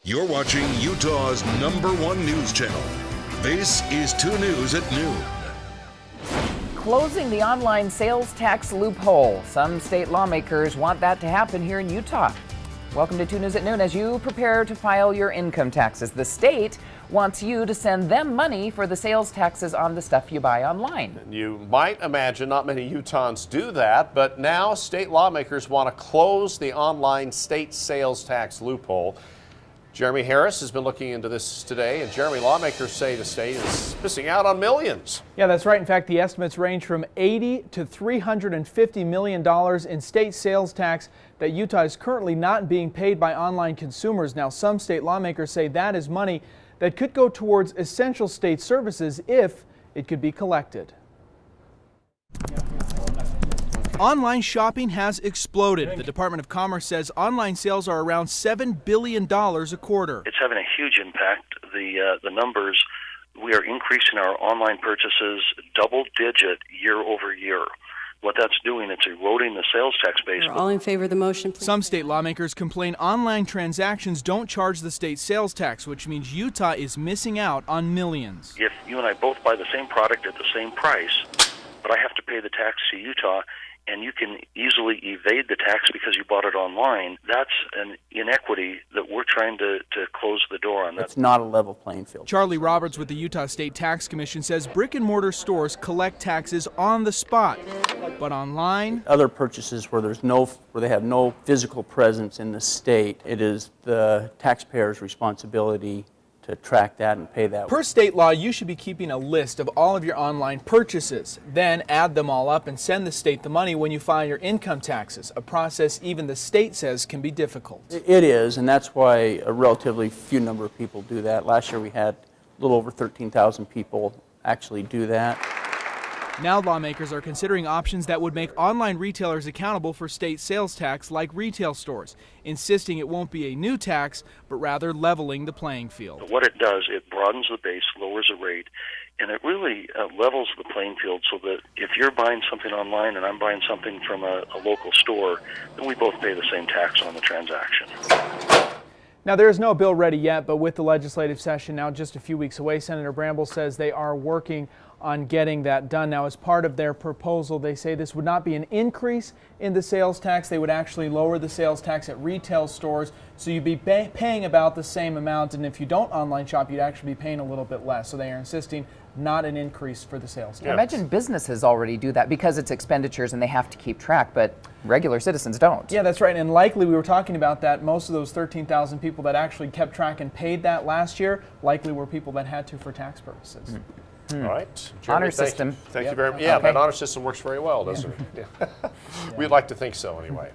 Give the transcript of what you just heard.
You're watching Utah's #1 news channel. This is 2 News at Noon. Closing the online sales tax loophole. Some state lawmakers want that to happen here in Utah. Welcome to 2 News at Noon. As you prepare to file your income taxes, the state wants you to send them money for the sales taxes on the stuff you buy online. You might imagine not many Utahns do that, but now state lawmakers want to close the online state sales tax loophole. Jeremy Harris has been looking into this today, and Jeremy, lawmakers say the state is missing out on millions. Yeah, that's right. In fact, the estimates range from $80 to $350 million in state sales tax that Utah is currently not being paid by online consumers. Now, some state lawmakers say that is money that could go towards essential state services if it could be collected. Online shopping has exploded. The Department of Commerce says online sales are around $7 billion a quarter. It's having a huge impact. The numbers, we are increasing our online purchases double digit year over year. What that's doing, it's eroding the sales tax base. Are all in favor of the motion, please? Some state lawmakers complain online transactions don't charge the state sales tax, which means Utah is missing out on millions. If you and I both buy the same product at the same price, but I have to pay the tax to Utah, and you can easily evade the tax because you bought it online, that's an inequity that we're trying to close the door on. It's not a level playing field. Charlie Roberts with the Utah State Tax Commission says brick and mortar stores collect taxes on the spot, but online, Other purchases where they have no physical presence in the state, it is the taxpayer's responsibility to track that and pay that. per state law, you should be keeping a list of all of your online purchases. Then add them all up and send the state the money when you file your income taxes, a process even the state says can be difficult. It is, and that's why a relatively few number of people do that. Last year we had a little over 13,000 people actually do that. Now lawmakers are considering options that would make online retailers accountable for state sales tax like retail stores, insisting it won't be a new tax, but rather leveling the playing field. What it does, it broadens the base, lowers the rate, and it really levels the playing field so that if you're buying something online and I'm buying something from a local store, then we both pay the same tax on the transaction. Now, there is no bill ready yet, but with the legislative session now just a few weeks away, Senator Bramble says they are working on getting that done. Now, as part of their proposal, they say this would not be an increase in the sales tax. They would actually lower the sales tax at retail stores, so you'd be paying about the same amount, and if you don't online shop, you'd actually be paying a little bit less. So they are insisting not an increase for the sales tax. I imagine businesses already do that because it's expenditures and they have to keep track, but regular citizens don't. Yeah, that's right, and likely we were talking about that. Most of those 13,000 people that actually kept track and paid that last year likely were people that had to for tax purposes. All right. Jeremy, Honor system. Thank you very much. Yeah, Okay. that honor system works very well, doesn't it? Yeah. We'd like to think so anyway.